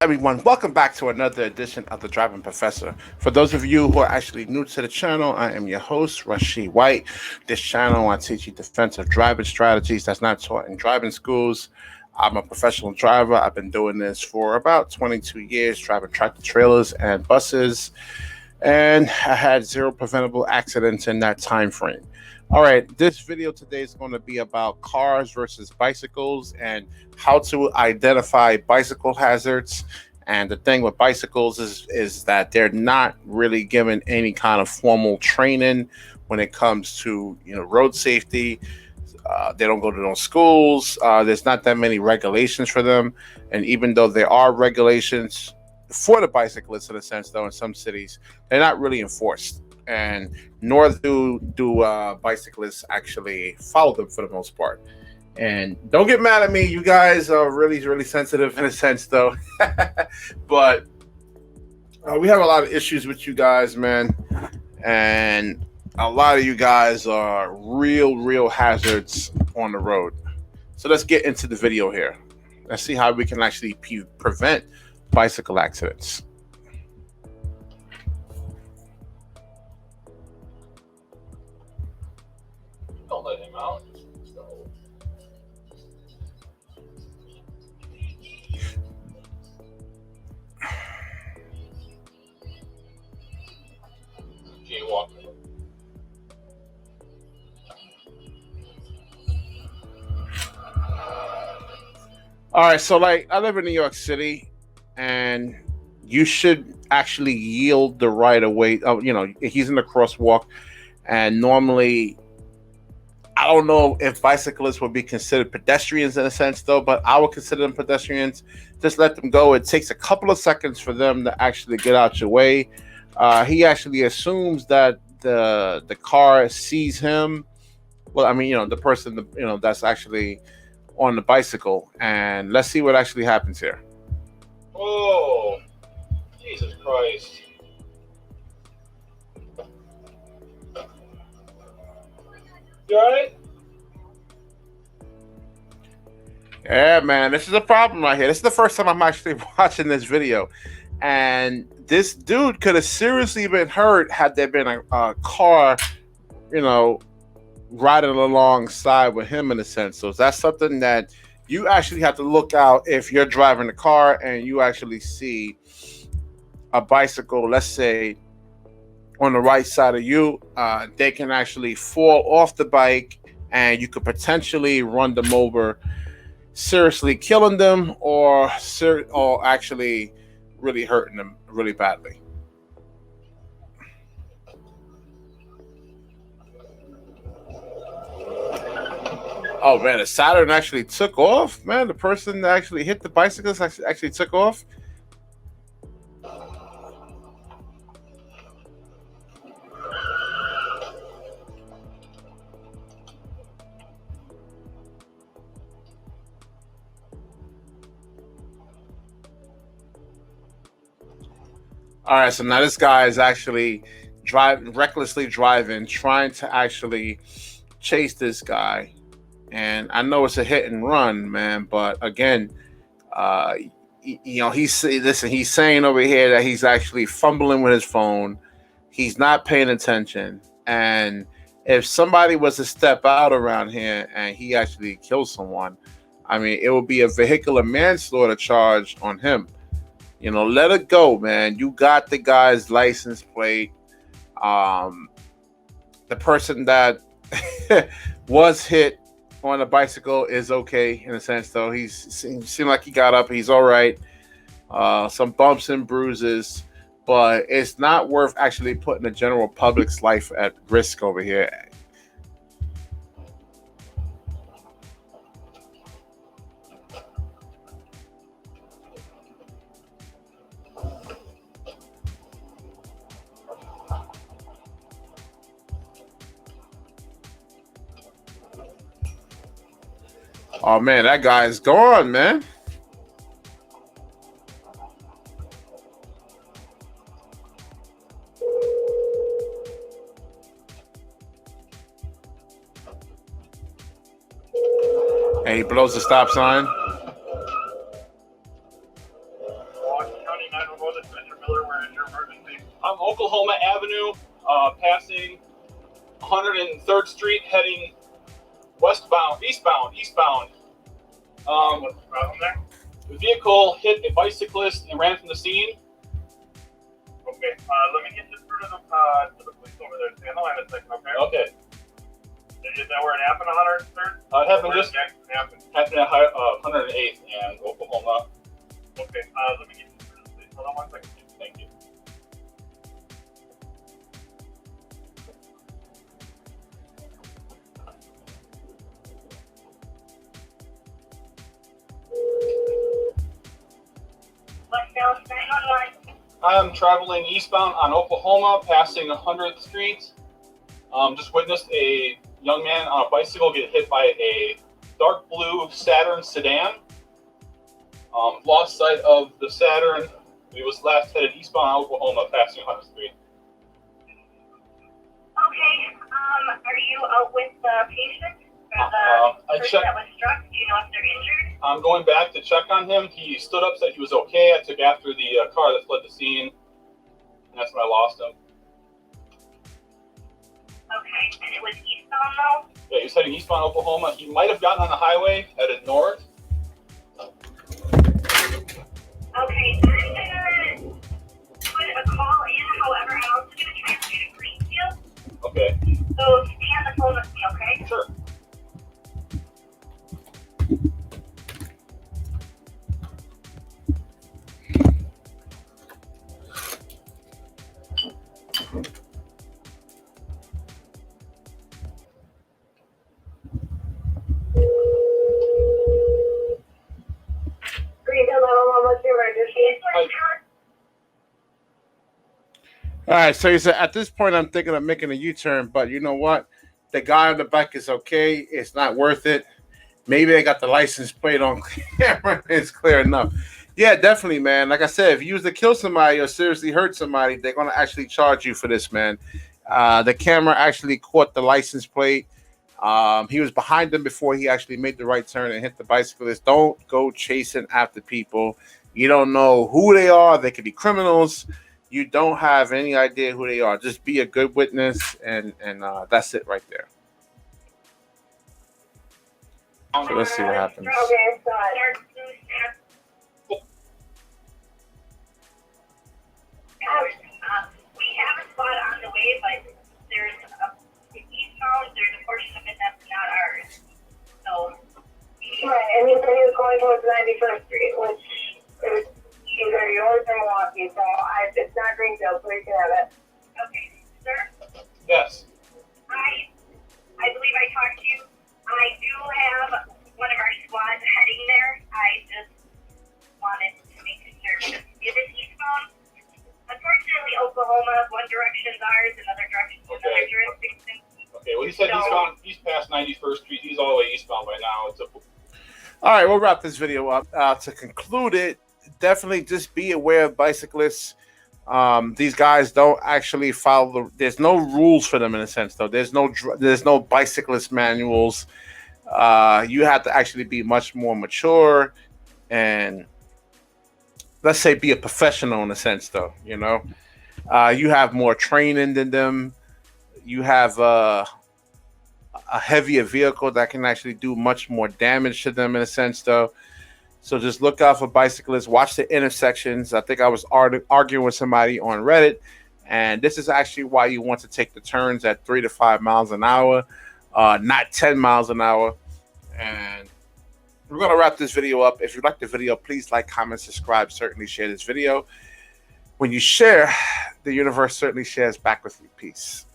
Everyone, welcome back to another edition of the Driving Professor. For those of you who are actually new to the channel, I am your host, Rashid White. This channel, I teach you defensive driving strategies that's not taught in driving schools. I'm a professional driver. I've been doing this for about 22 years, driving tractor trailers and buses, and I had zero preventable accidents in that time frame. All right, this video today is going to be about cars versus bicycles and how to identify bicycle hazards. And the thing with bicycles is that they're not really given any kind of formal training when it comes to road safety. They don't go to those schools. There's not that many regulations for them, and even though there are regulations for the bicyclists in a sense, though in some cities they're not really enforced, and nor do bicyclists actually follow them for the most part. And don't get mad at me, you guys are really sensitive in a sense though. But we have a lot of issues with you guys, man, and a lot of you guys are real hazards on the road. So let's get into the video here. Let's see how we can actually prevent bicycle accidents. Don't let him out. Jaywalking. All right, so like I live in New York City, and you should actually yield the right of way. He's in the crosswalk, and normally, I don't know if bicyclists would be considered pedestrians in a sense, though, but I would consider them pedestrians. Just let them go. It takes a couple of seconds for them to actually get out your way. He actually assumes that the car sees him. Well, I mean, the person, that's actually on the bicycle. And let's see what actually happens here. Oh, Jesus Christ. You alright? Yeah, man, this is a problem right here. This is the first time I'm actually watching this video. And this dude could have seriously been hurt had there been a car, riding alongside with him in a sense. So that's something that you actually have to look out if you're driving a car and you actually see a bicycle, let's say, on the right side of you. They can actually fall off the bike and you could potentially run them over, seriously killing them or actually really hurting them really badly. Oh man, the Saturn actually took off. Man, the person that actually hit the bicyclist actually took off. All right, so now this guy is actually recklessly driving, trying to actually chase this guy. And I know it's a hit and run, man, but again, he's saying over here that he's actually fumbling with his phone. He's not paying attention. And if somebody was to step out around here and he actually kills someone, I mean, it would be a vehicular manslaughter charge on him. Let it go, man. You got the guy's license plate. The person that was hit on a bicycle is okay in a sense, though. He seemed like he got up. He's all right. Some bumps and bruises, but it's not worth actually putting the general public's life at risk over here. Oh man, that guy is gone, man. And he those a stop sign? County 911, Mr. Miller, where is your emergency? I'm Oklahoma Avenue, passing 103rd Street, heading eastbound. What's the problem there? The vehicle hit a bicyclist and ran from the scene. Okay, let me get you through to the police over there. Stay on the line a second, okay? Okay. Is that where it happened, 103rd? It happened Where just did the accident happen? happened at 108th and Oklahoma. Okay, let me get you through to the police. Hold on 1 second. Thank you. West Dallas 911. I'm traveling eastbound on Oklahoma, passing 100th Street. Just witnessed a young man on a bicycle get hit by a dark blue Saturn sedan. Lost sight of the Saturn. He was last headed eastbound on Oklahoma, passing 100th Street. Okay, are you out with the patient? Or the I person checked. that was struck? Do you know if they're injured? I'm going back to check on him. He stood up, said he was okay. I took after the car that fled the scene, and that's when I lost him. Okay, and it was eastbound though? Yeah, he was heading eastbound Oklahoma. He might have gotten on the highway, headed north. Okay, I'm gonna put a call in. However, I'm also gonna transfer you to Greenfield. Okay, So stay on the phone with me, okay? sure. Greenfield 911, what's your emergency? All right, so you said at this point I'm thinking of making a U-turn, but you know what? The guy on the bike is okay. It's not worth it. Maybe they got the license plate on camera. It's clear enough. Yeah, definitely, man. Like I said, if you was to kill somebody or seriously hurt somebody, they're gonna actually charge you for this, man. The camera actually caught the license plate. He was behind them before he actually made the right turn and hit the bicyclist. Don't go chasing after people. You don't know who they are. They could be criminals. You don't have any idea who they are. Just be a good witness, and that's it right there. So let's see what happens. Okay, so dark blue Saturn. We have a spot on the way, but there's eastbound, there's a portion of it that's not ours. So. Right, and he said he was going towards 91st Street, which is either yours or Milwaukee, so it's not Greenfield, so we can have it. Okay, sir? Yes. I believe I talked to you. I do have one of our squads heading there. I just wanted to make sure. It is eastbound. Unfortunately, Oklahoma, one direction's ours, another direction's another jurisdiction. Okay. Well, he said he's past 91st Street. He's all the way eastbound right now. All right, we'll wrap this video up. To conclude it, definitely just be aware of bicyclists. These guys don't actually follow there's no rules for them in a sense, though. There's no bicyclist manuals. You have to actually be much more mature and, let's say, be a professional in a sense, though. You know, you have more training than them. You have a heavier vehicle that can actually do much more damage to them in a sense, though. So just look out for bicyclists. Watch the intersections. I think I was arguing with somebody on Reddit, and this is actually why you want to take the turns at 3 to 5 miles an hour, not 10 miles an hour. And we're going to wrap this video up. If you like the video, please like, comment, subscribe. Certainly share this video. When you share, the universe certainly shares back with you. Peace.